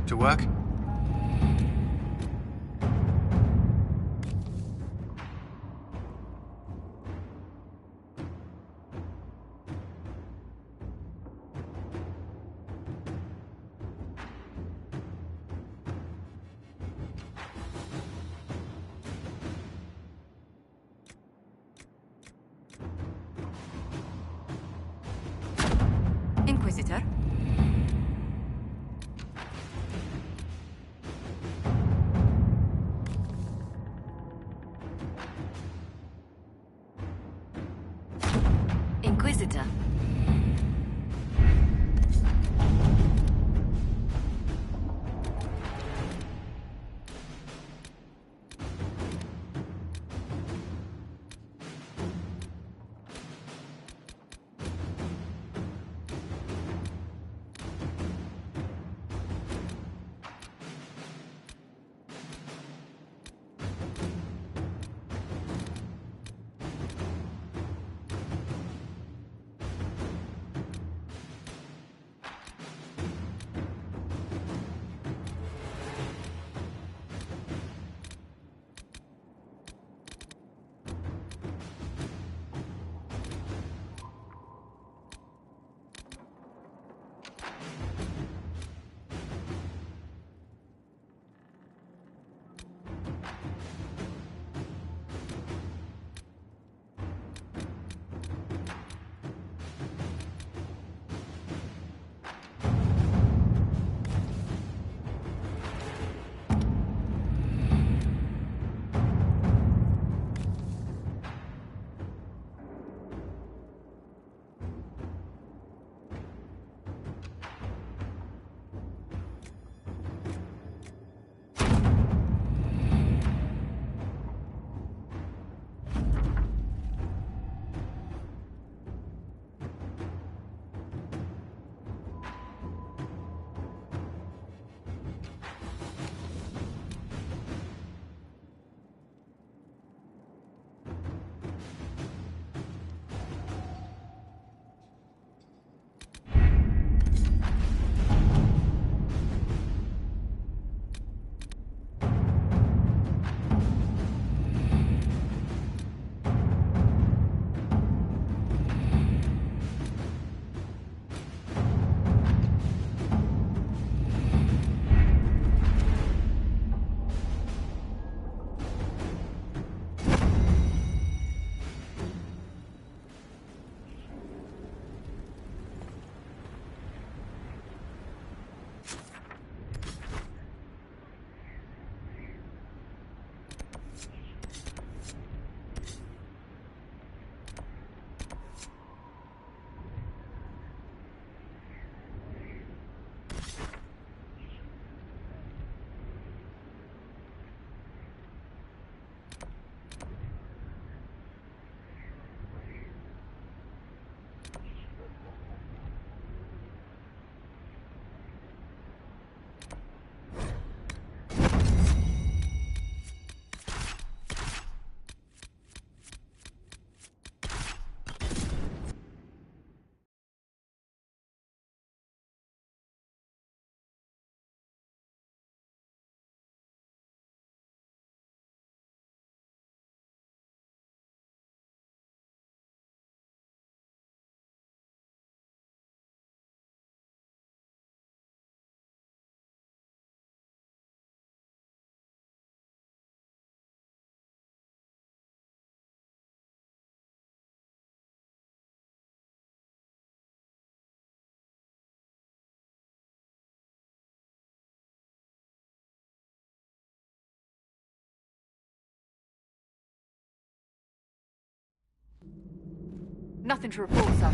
To work? Inquisitor? Inquisitor? Nothing to report, sir.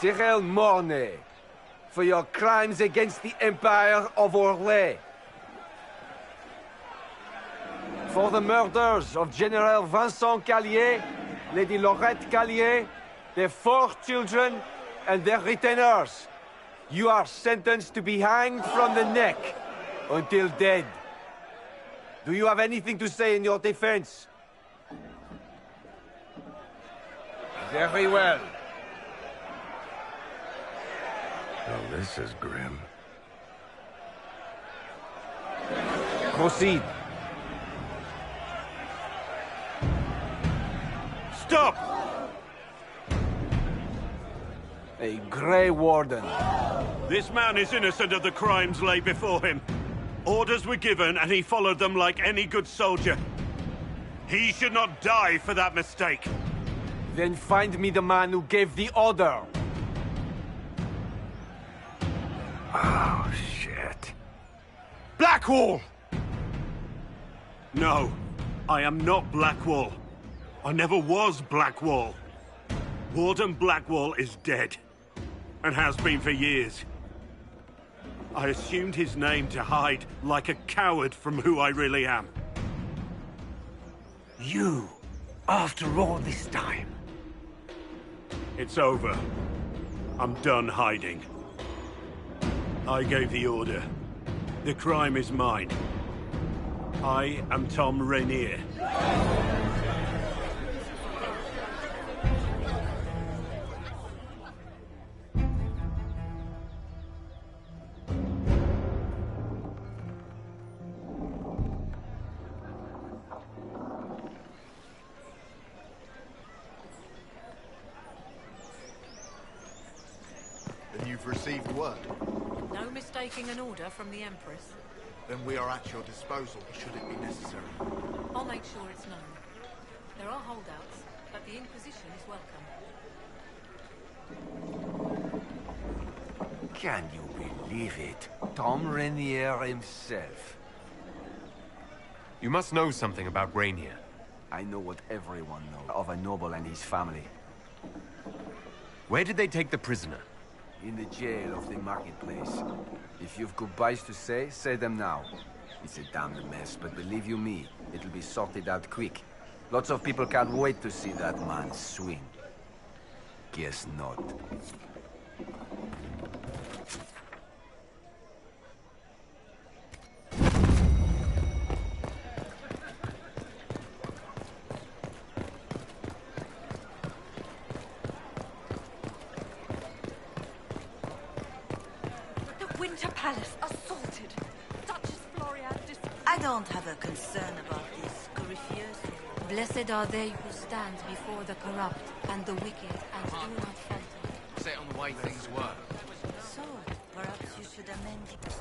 Cyril Mornay, for your crimes against the Empire of Orlais. For the murders of General Vincent Callier, Lady Laurette Callier, their 4 children, and their retainers. You are sentenced to be hanged from the neck until dead. Do you have anything to say in your defense? Very well. Oh, this is grim. Proceed. Stop! A Grey Warden. This man is innocent of the crimes laid before him. Orders were given, and he followed them like any good soldier. He should not die for that mistake. Then find me the man who gave the order. Oh, shit. Blackwall! No, I am not Blackwall. I never was Blackwall. Warden Blackwall is dead, and has been for years. I assumed his name to hide like a coward from who I really am. You, after all this time. It's over. I'm done hiding. I gave the order. The crime is mine. I am Tom Rainier. Then you've received word. No mistaking an order from the Empress. Then we are at your disposal, should it be necessary. I'll make sure it's known. There are holdouts, but the Inquisition is welcome. Can you believe it? Tom Rainier himself. You must know something about Rainier. I know what everyone knows of a noble and his family. Where did they take the prisoner? In the jail of the marketplace. If you've goodbyes to say them now. It's a damned mess, but believe you me, it'll be sorted out quick. Lots of people can't wait to see that man swing. Guess not. Winter Palace assaulted. Duchess Florian I don't have a concern about this, Corypheus. Blessed are they who stand before the corrupt and the wicked and do not falter. Set on the way things were. So, perhaps you should amend it.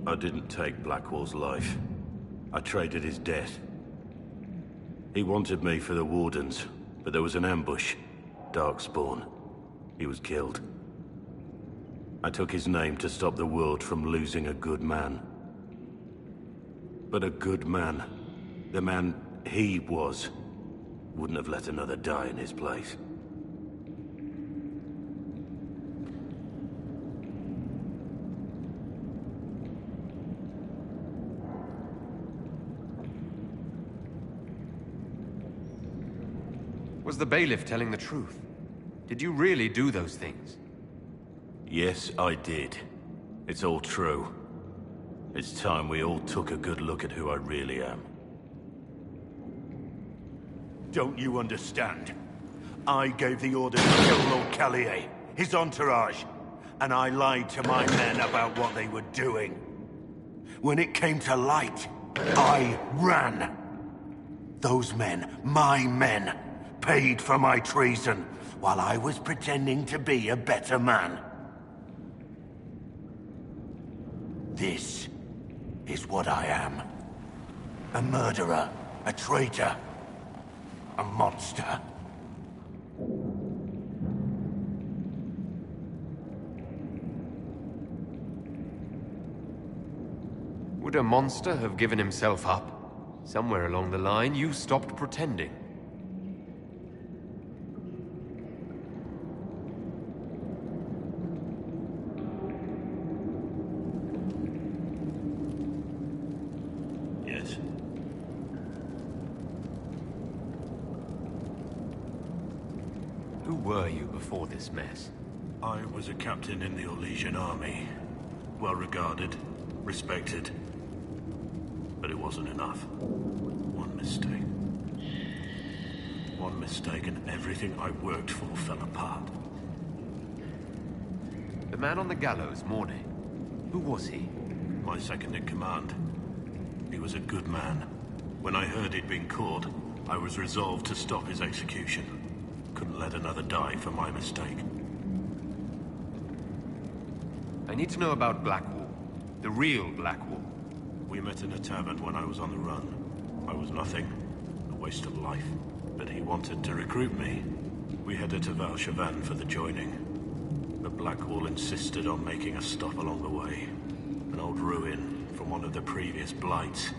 I didn't take Blackwall's life. I traded his death. He wanted me for the Wardens, but there was an ambush. Darkspawn. He was killed. I took his name to stop the world from losing a good man. But a good man, the man he was, wouldn't have let another die in his place. Was the bailiff telling the truth? Did you really do those things? Yes, I did. It's all true. It's time we all took a good look at who I really am. Don't you understand? I gave the order to kill Lord Callier, his entourage, and I lied to my men about what they were doing. When it came to light, I ran. Those men, my men, paid for my treason, while I was pretending to be a better man. This is what I am. A murderer, a traitor, a monster. Would a monster have given himself up? Somewhere along the line, you stopped pretending. Yes. Who were you before this mess? I was a captain in the Orlesian army. Well regarded, respected. But it wasn't enough. One mistake. One mistake and everything I worked for fell apart. The man on the gallows, Mornay. Who was he? My second in command. He was a good man. When I heard he'd been caught, I was resolved to stop his execution. Couldn't let another die for my mistake. I need to know about Blackwall. The real Blackwall. We met in a tavern when I was on the run. I was nothing. A waste of life. But he wanted to recruit me. We headed to Valchavan for the joining. But Blackwall insisted on making a stop along the way. An old ruin from one of the previous blights.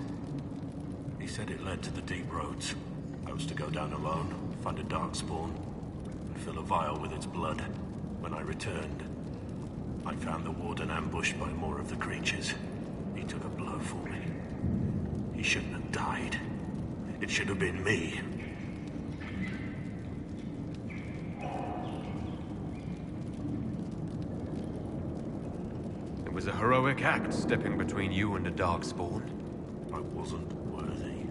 He said it led to the deep roads. I was to go down alone, find a darkspawn, and fill a vial with its blood. When I returned, I found the warden ambushed by more of the creatures. He took a blow for me. He shouldn't have died. It should have been me. It was a heroic act, stepping between you and a darkspawn. I wasn't worthy.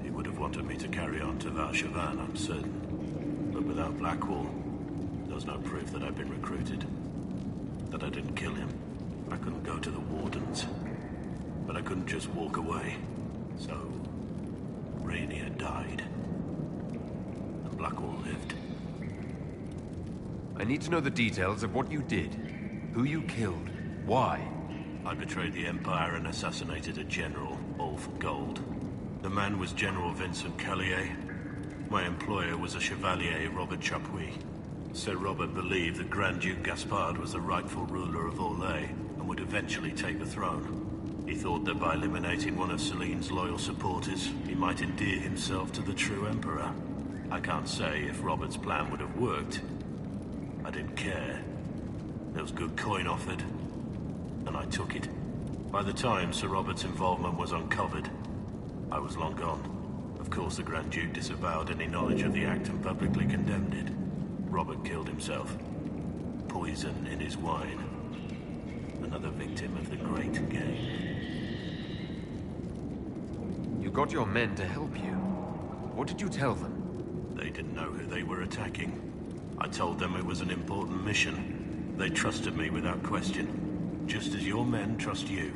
He would have wanted me to carry on to Valchavan, I'm certain. But without Blackwall, there's no proof that I'd been recruited. That I didn't kill him. I couldn't go to the wardens. But I couldn't just walk away. So, Rainier died. And Blackwall lived. I need to know the details of what you did. Who you killed. Why. I betrayed the Empire and assassinated a general, all for gold. The man was General Vincent Callier. My employer was a Chevalier, Robert Chapuis. Sir Robert believed that Grand Duke Gaspard was the rightful ruler of Orlais and would eventually take the throne. He thought that by eliminating one of Celine's loyal supporters, he might endear himself to the true Emperor. I can't say if Robert's plan would have worked. I didn't care. There was good coin offered, and I took it. By the time Sir Robert's involvement was uncovered, I was long gone. Of course, the Grand Duke disavowed any knowledge of the act and publicly condemned it. Robert killed himself. Poison in his wine. Another victim of the great game. You got your men to help you. What did you tell them? They didn't know who they were attacking. I told them it was an important mission. They trusted me without question. Just as your men trust you.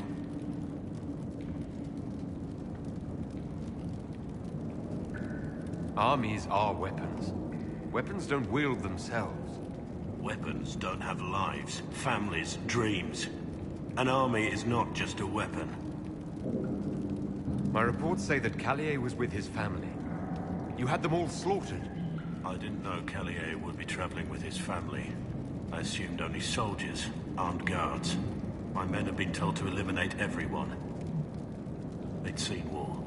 Armies are weapons. Weapons don't wield themselves. Weapons don't have lives, families, dreams. An army is not just a weapon. My reports say that Callier was with his family. You had them all slaughtered. I didn't know Callier would be traveling with his family. I assumed only soldiers, armed guards. My men had been told to eliminate everyone. They'd seen war.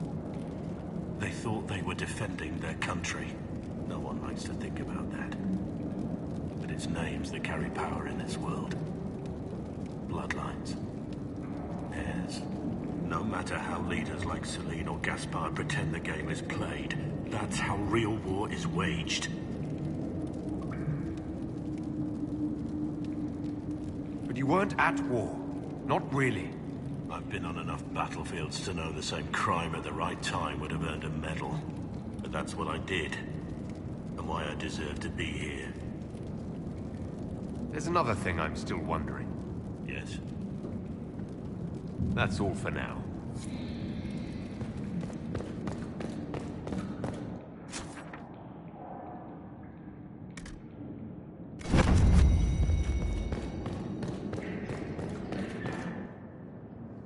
They thought they were defending their country. No one likes to think about that. But it's names that carry power in this world. Bloodlines. Heirs. No matter how leaders like Celine or Gaspard pretend the game is played, that's how real war is waged. But you weren't at war. Not really. I've been on enough battlefields to know the same crime at the right time would have earned a medal. But that's what I did. And why I deserve to be here. There's another thing I'm still wondering. Yes. That's all for now.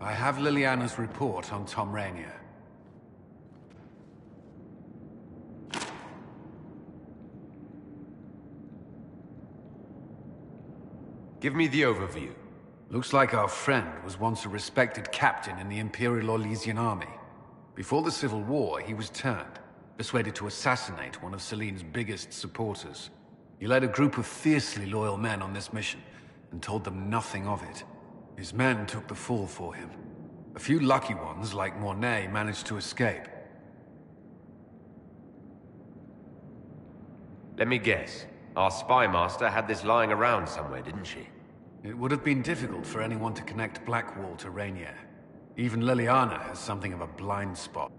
I have Liliana's report on Tom Rainier. Give me the overview. Looks like our friend was once a respected captain in the Imperial Orlesian army. Before the Civil War, he was turned, persuaded to assassinate one of Celine's biggest supporters. He led a group of fiercely loyal men on this mission, and told them nothing of it. His men took the fall for him. A few lucky ones, like Mornay, managed to escape. Let me guess. Our spy master had this lying around somewhere, didn't she? It would have been difficult for anyone to connect Blackwall to Rainier. Even Liliana has something of a blind spot.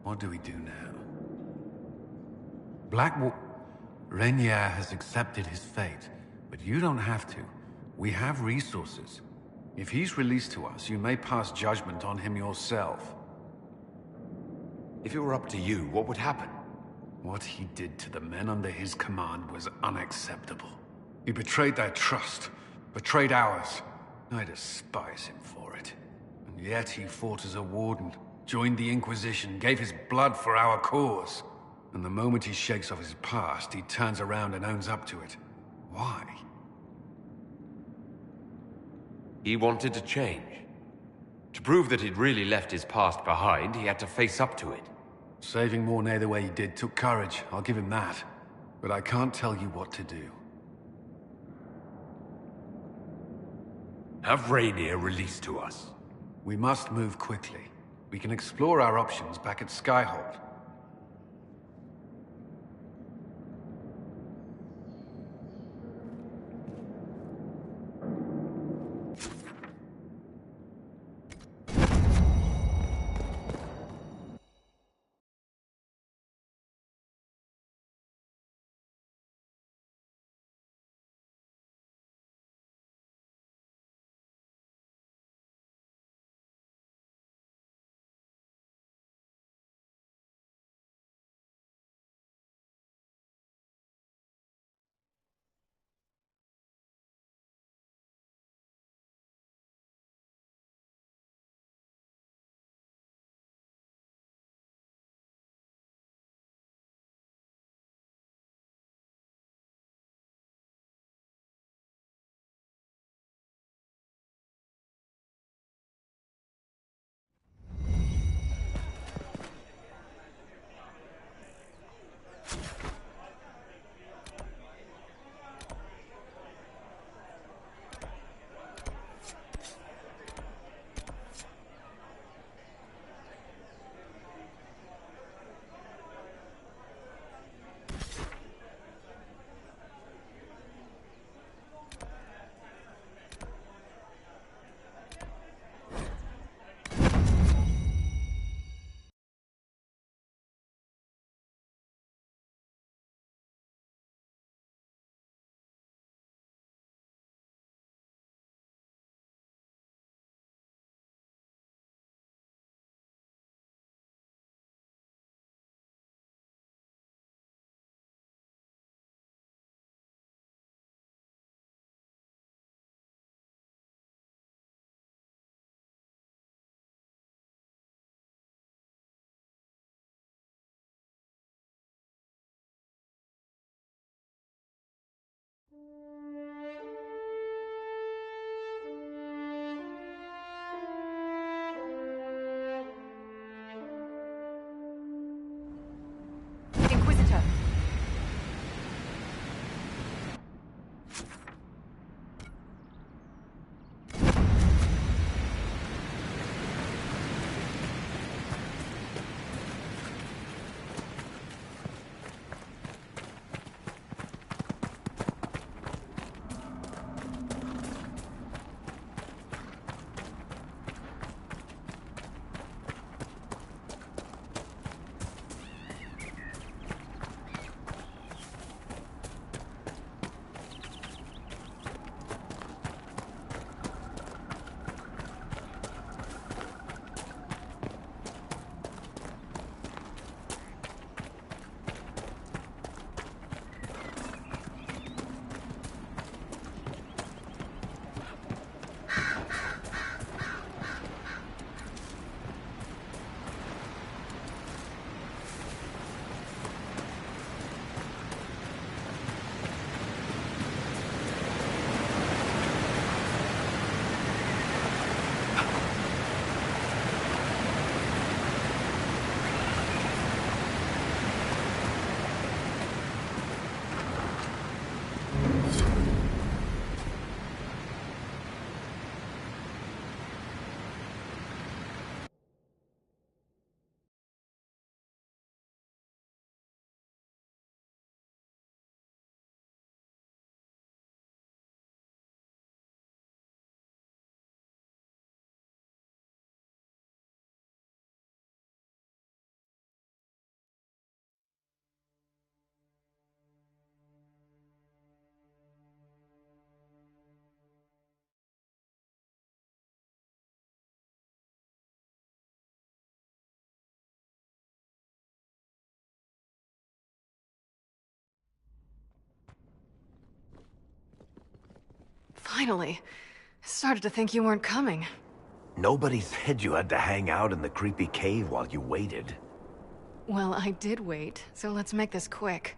What do we do now? Blackwall... Rainier has accepted his fate, but you don't have to. We have resources. If he's released to us, you may pass judgment on him yourself. If it were up to you, what would happen? What he did to the men under his command was unacceptable. He betrayed their trust, betrayed ours. I despise him for it. And yet he fought as a warden, joined the Inquisition, gave his blood for our cause. And the moment he shakes off his past, he turns around and owns up to it. Why? He wanted to change. To prove that he'd really left his past behind, he had to face up to it. Saving Mornay the way he did took courage, I'll give him that. But I can't tell you what to do. Have Rainier released to us. We must move quickly. We can explore our options back at Skyhold. Finally. I started to think you weren't coming. Nobody said you had to hang out in the creepy cave while you waited. Well, I did wait, so let's make this quick.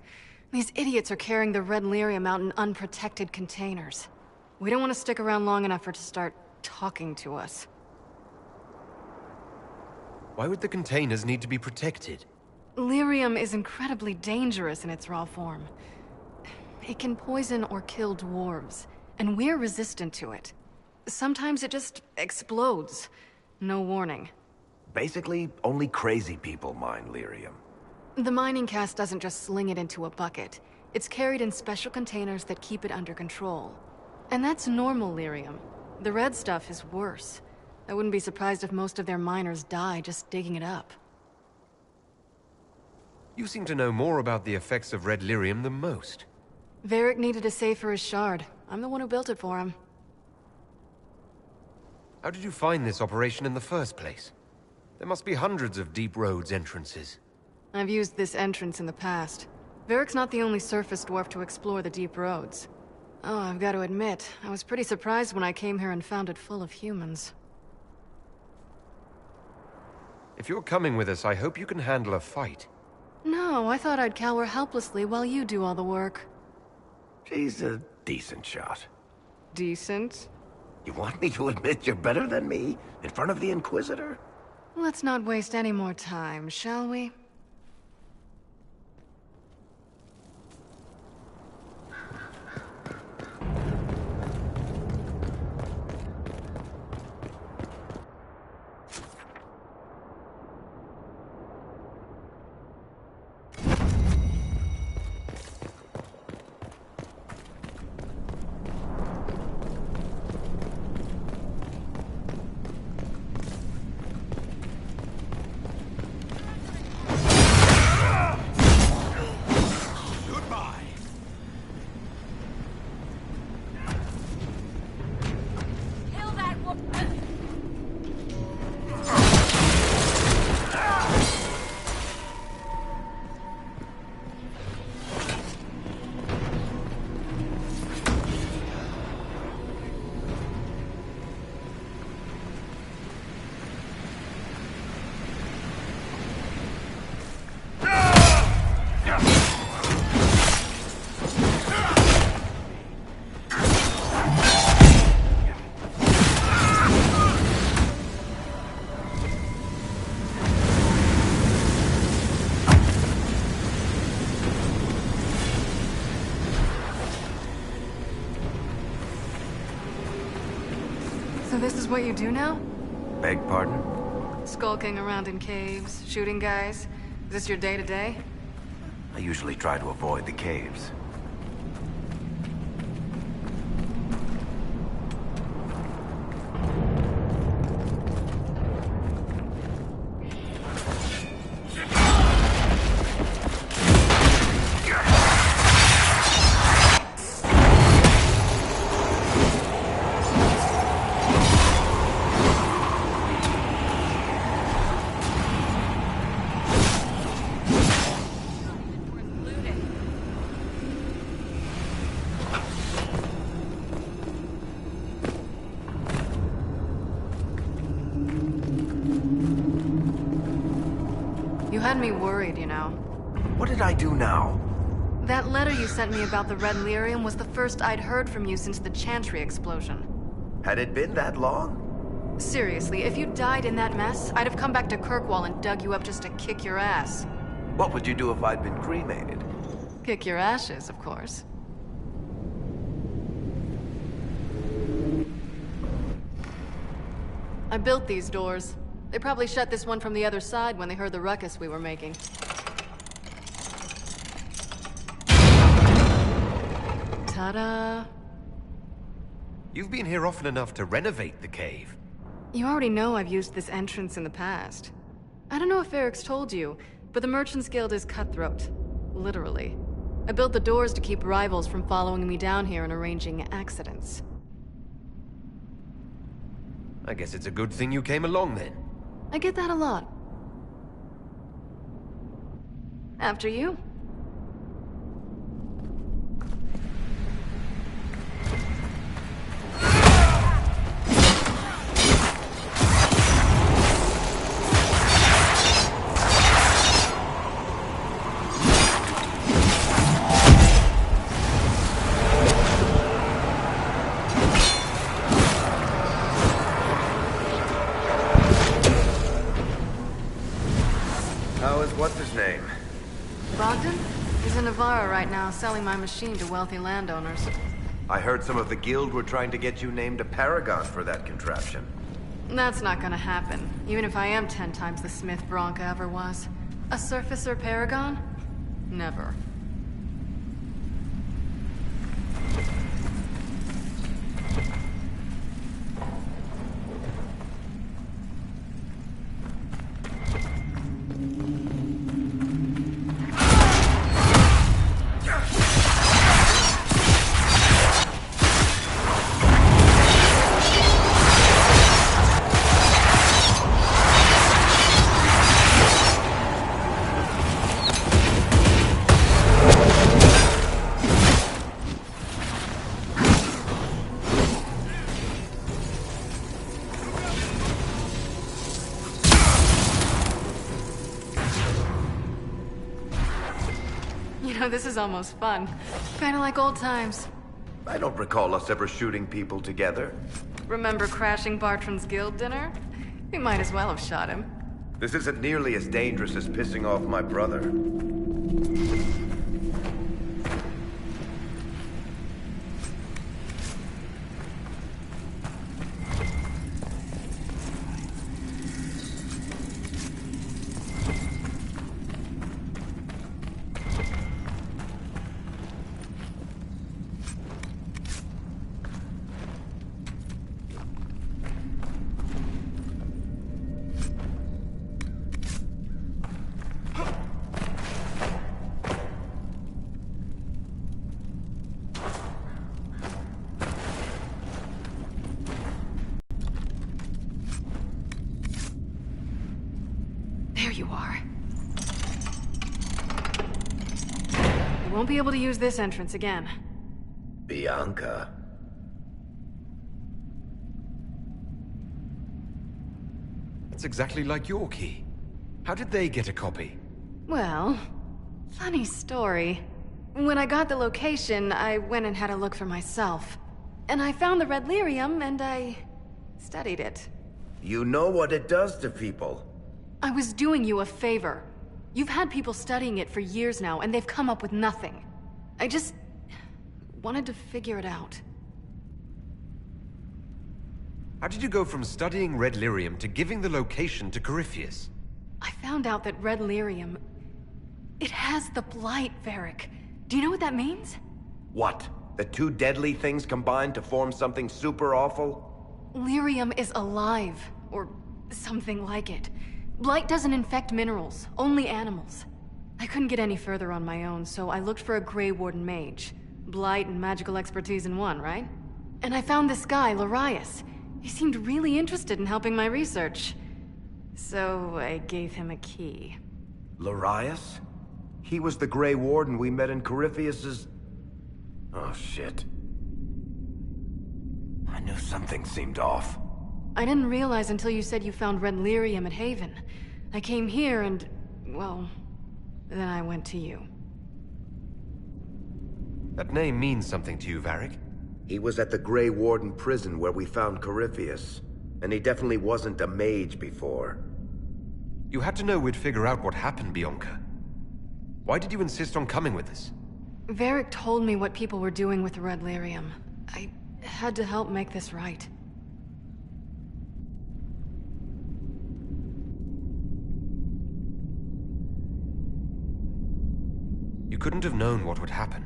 These idiots are carrying the red lyrium out in unprotected containers. We don't want to stick around long enough for it to start talking to us. Why would the containers need to be protected? Lyrium is incredibly dangerous in its raw form. It can poison or kill dwarves, and we're resistant to it. Sometimes it just explodes. No warning. Basically, only crazy people mine lyrium. The mining cast doesn't just sling it into a bucket. It's carried in special containers that keep it under control. And that's normal lyrium. The red stuff is worse. I wouldn't be surprised if most of their miners die just digging it up. You seem to know more about the effects of red lyrium than most. Varric needed a safe for his shard. I'm the one who built it for him. How did you find this operation in the first place? There must be hundreds of deep roads entrances. I've used this entrance in the past. Varric's not the only surface dwarf to explore the deep roads. Oh, I've got to admit, I was pretty surprised when I came here and found it full of humans. If you're coming with us, I hope you can handle a fight. No, I thought I'd cower helplessly while you do all the work. She's a decent shot. Decent? You want me to admit you're better than me? In front of the Inquisitor? Let's not waste any more time, shall we? So this is what you do now? Beg pardon? Skulking around in caves, shooting guys? Is this your day-to-day? I usually try to avoid the caves. You had me worried, you know. What did I do now? That letter you sent me about the red lyrium was the first I'd heard from you since the Chantry explosion. Had it been that long? Seriously, if you died in that mess, I'd have come back to Kirkwall and dug you up just to kick your ass. What would you do if I'd been cremated? Kick your ashes, of course. I built these doors. They probably shut this one from the other side when they heard the ruckus we were making. Ta-da! You've been here often enough to renovate the cave. You already know I've used this entrance in the past. I don't know if Varric's told you, but the Merchants Guild is cutthroat. Literally. I built the doors to keep rivals from following me down here and arranging accidents. I guess it's a good thing you came along then. I get that a lot. After you. selling my machine to wealthy landowners. I heard some of the guild were trying to get you named a paragon for that contraption. That's not gonna happen, even if I am 10 times the Smith Bronca ever was. A surfacer paragon? Never. This is almost fun. Kinda like old times. I don't recall us ever shooting people together. Remember crashing Bartram's guild dinner? We might as well have shot him. This isn't nearly as dangerous as pissing off my brother. There you are. You won't be able to use this entrance again. Bianca. That's exactly like your key. How did they get a copy? Well, funny story. When I got the location, I went and had a look for myself. And I found the red lyrium, and I studied it. You know what it does to people. I was doing you a favor. You've had people studying it for years now, and they've come up with nothing. I just wanted to figure it out. How did you go from studying red lyrium to giving the location to Corypheus? I found out that red lyrium... it has the blight, Varric. Do you know what that means? What? The two deadly things combined to form something super awful? Lyrium is alive, or something like it. Blight doesn't infect minerals, only animals. I couldn't get any further on my own, so I looked for a Grey Warden mage. Blight and magical expertise in one, right? And I found this guy, Larius. He seemed really interested in helping my research. So I gave him a key. Larius? He was the Grey Warden we met in Corypheus's... Oh, shit. I knew something seemed off. I didn't realize until you said you found red lyrium at Haven. I came here and, well, then I went to you. That name means something to you, Varric? He was at the Grey Warden prison where we found Corypheus. And he definitely wasn't a mage before. You had to know we'd figure out what happened, Bianca. Why did you insist on coming with us? Varric told me what people were doing with the red lyrium. I had to help make this right. You couldn't have known what would happen.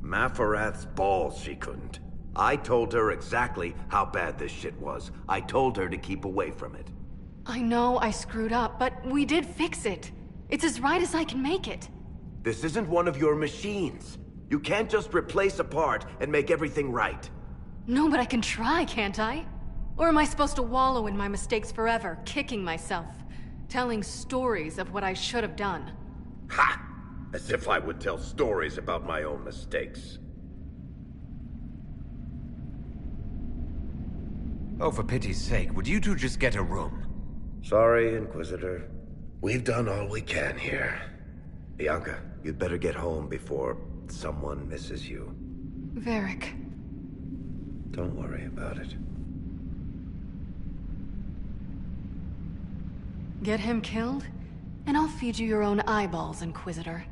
Mafarath's balls, she couldn't. I told her exactly how bad this shit was. I told her to keep away from it. I know I screwed up, but we did fix it. It's as right as I can make it. This isn't one of your machines. You can't just replace a part and make everything right. No, but I can try, can't I? Or am I supposed to wallow in my mistakes forever, kicking myself? Telling stories of what I should have done? Ha! As if I would tell stories about my own mistakes. Oh, for pity's sake, would you two just get a room? Sorry, Inquisitor. We've done all we can here. Bianca, you'd better get home before someone misses you. Varric. Don't worry about it. Get him killed, and I'll feed you your own eyeballs, Inquisitor.